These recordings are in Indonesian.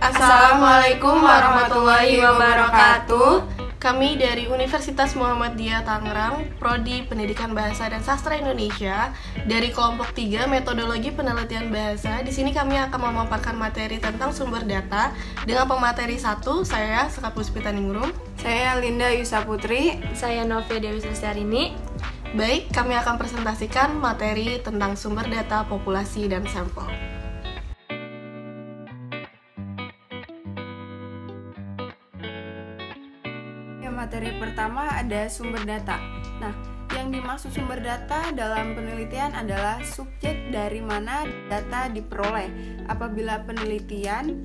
Assalamualaikum warahmatullahi wabarakatuh. Kami dari Universitas Muhammadiyah Tangerang, Prodi Pendidikan Bahasa dan Sastra Indonesia, dari kelompok 3 Metodologi Penelitian Bahasa. Di sini kami akan memaparkan materi tentang sumber data dengan pemateri 1, saya Sekap Puspita Ningrum. Saya Linda Yusa Putri. Saya Novia Dewi Sulistiarini. Baik, kami akan presentasikan materi tentang sumber data populasi dan sampel. Materi pertama ada sumber data. Nah, yang dimaksud sumber data dalam penelitian adalah subjek dari mana data diperoleh. Apabila penelitian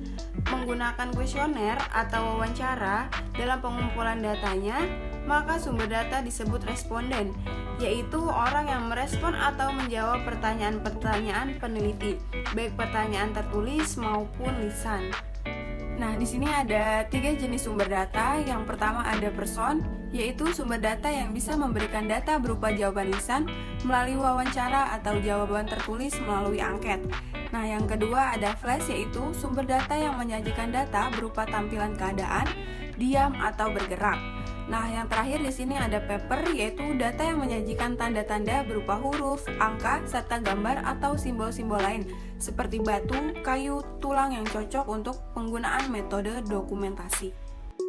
menggunakan kuesioner atau wawancara dalam pengumpulan datanya, maka sumber data disebut responden, yaitu orang yang merespon atau menjawab pertanyaan-pertanyaan peneliti, baik pertanyaan tertulis maupun lisan. Nah, di sini ada 3 jenis sumber data. Yang pertama ada person, yaitu sumber data yang bisa memberikan data berupa jawaban lisan melalui wawancara atau jawaban tertulis melalui angket. Nah, yang kedua ada flash, yaitu sumber data yang menyajikan data berupa tampilan keadaan, diam atau bergerak. Nah, yang terakhir di sini ada paper, yaitu data yang menyajikan tanda-tanda berupa huruf, angka, serta gambar atau simbol-simbol lain seperti batu, kayu, tulang yang cocok untuk penggunaan metode dokumentasi.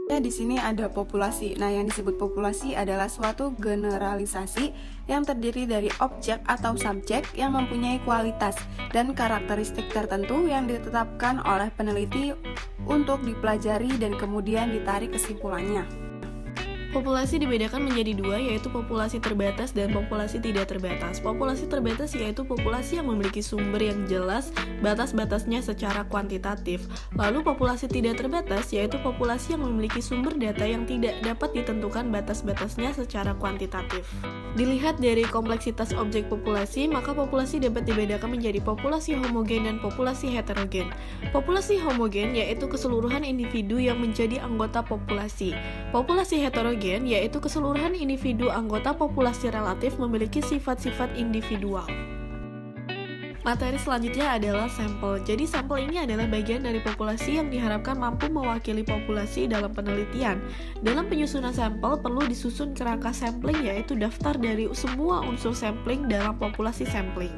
Ya, di sini ada populasi. Nah, yang disebut populasi adalah suatu generalisasi yang terdiri dari objek atau subjek yang mempunyai kualitas dan karakteristik tertentu yang ditetapkan oleh peneliti untuk dipelajari dan kemudian ditarik kesimpulannya. Populasi dibedakan menjadi 2, yaitu populasi terbatas dan populasi tidak terbatas. Populasi terbatas yaitu populasi yang memiliki sumber yang jelas batas-batasnya secara kuantitatif. Lalu populasi tidak terbatas yaitu populasi yang memiliki sumber data yang tidak dapat ditentukan batas-batasnya secara kuantitatif. Dilihat dari kompleksitas objek populasi, maka populasi dapat dibedakan menjadi populasi homogen dan populasi heterogen. Populasi homogen yaitu keseluruhan individu yang menjadi anggota populasi. Populasi heterogen yaitu keseluruhan individu anggota populasi relatif memiliki sifat-sifat individual. Materi selanjutnya adalah sampel. Jadi sampel ini adalah bagian dari populasi yang diharapkan mampu mewakili populasi dalam penelitian. Dalam penyusunan sampel perlu disusun kerangka sampling, yaitu daftar dari semua unsur sampling dalam populasi sampling.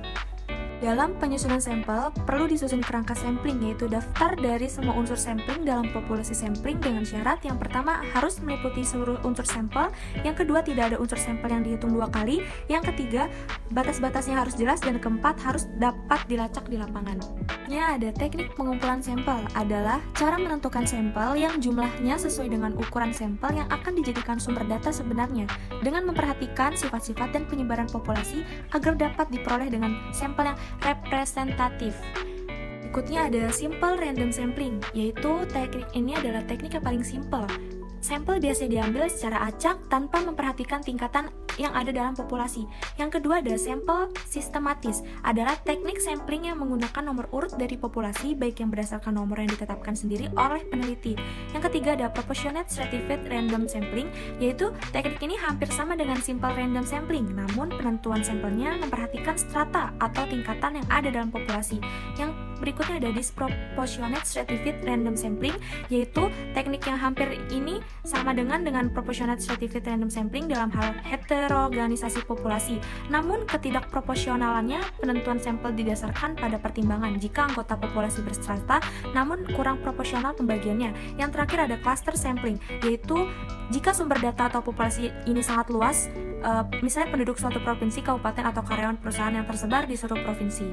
Dalam penyusunan sampel, perlu disusun kerangka sampling, yaitu daftar dari semua unsur sampling dalam populasi sampling dengan syarat yang pertama harus meliputi seluruh unsur sampel, yang kedua tidak ada unsur sampel yang dihitung 2 kali, yang ketiga batas-batasnya harus jelas, dan keempat harus dapat dilacak di lapangan. Ada teknik pengumpulan sampel adalah cara menentukan sampel yang jumlahnya sesuai dengan ukuran sampel yang akan dijadikan sumber data sebenarnya dengan memperhatikan sifat-sifat dan penyebaran populasi agar dapat diperoleh dengan sampel yang representatif. Berikutnya ada simple random sampling, yaitu teknik ini adalah teknik yang paling simple. Sampel biasanya diambil secara acak tanpa memperhatikan tingkatan yang ada dalam populasi. Yang kedua ada sampel sistematis, adalah teknik sampling yang menggunakan nomor urut dari populasi baik yang berdasarkan nomor yang ditetapkan sendiri oleh peneliti. Yang ketiga ada proportionate stratified random sampling, yaitu teknik ini hampir sama dengan simple random sampling, namun penentuan sampelnya memperhatikan strata atau tingkatan yang ada dalam populasi. Yang berikutnya ada disproportionate stratified random sampling, yaitu teknik yang hampir ini sama dengan proportionate stratified random sampling dalam hal heterogenisasi populasi. Namun ketidakproporsionalannya penentuan sampel didasarkan pada pertimbangan jika anggota populasi berstrata namun kurang proporsional pembagiannya. Yang terakhir ada cluster sampling, yaitu jika sumber data atau populasi ini sangat luas, misalnya penduduk suatu provinsi, kabupaten atau karyawan perusahaan yang tersebar di seluruh provinsi.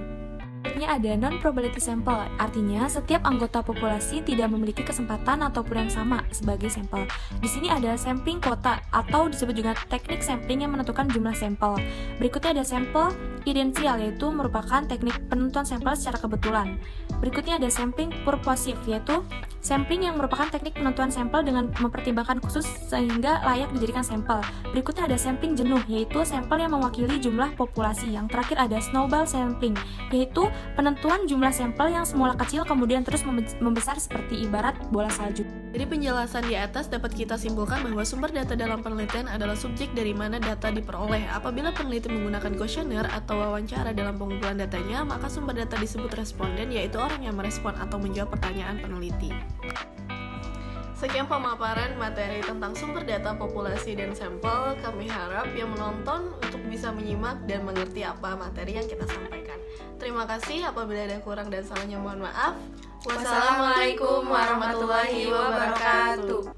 Berikutnya ada non-probability sample, artinya setiap anggota populasi tidak memiliki kesempatan ataupun yang sama sebagai sampel. Di sini ada sampling quota atau disebut juga teknik sampling yang menentukan jumlah sampel. Berikutnya ada sampel idencial, yaitu merupakan teknik penentuan sampel secara kebetulan. Berikutnya ada sampling purposive, yaitu Sampling yang merupakan teknik penentuan sampel dengan mempertimbangkan khusus sehingga layak dijadikan sampel. Berikutnya ada sampling jenuh, yaitu sampel yang mewakili jumlah populasi. Yang terakhir ada snowball sampling, yaitu penentuan jumlah sampel yang semula kecil kemudian terus membesar seperti ibarat bola salju. Dari penjelasan di atas dapat kita simpulkan bahwa sumber data dalam penelitian adalah subjek dari mana data diperoleh. Apabila peneliti menggunakan kuesioner atau wawancara dalam pengumpulan datanya, maka sumber data disebut responden, yaitu orang yang merespon atau menjawab pertanyaan peneliti. Sekian pemaparan materi tentang sumber data populasi dan sampel. Kami harap yang menonton untuk bisa menyimak dan mengerti apa materi yang kita sampaikan. Terima kasih. Apabila ada kurang dan salahnya mohon maaf. Wassalamualaikum warahmatullahi wabarakatuh.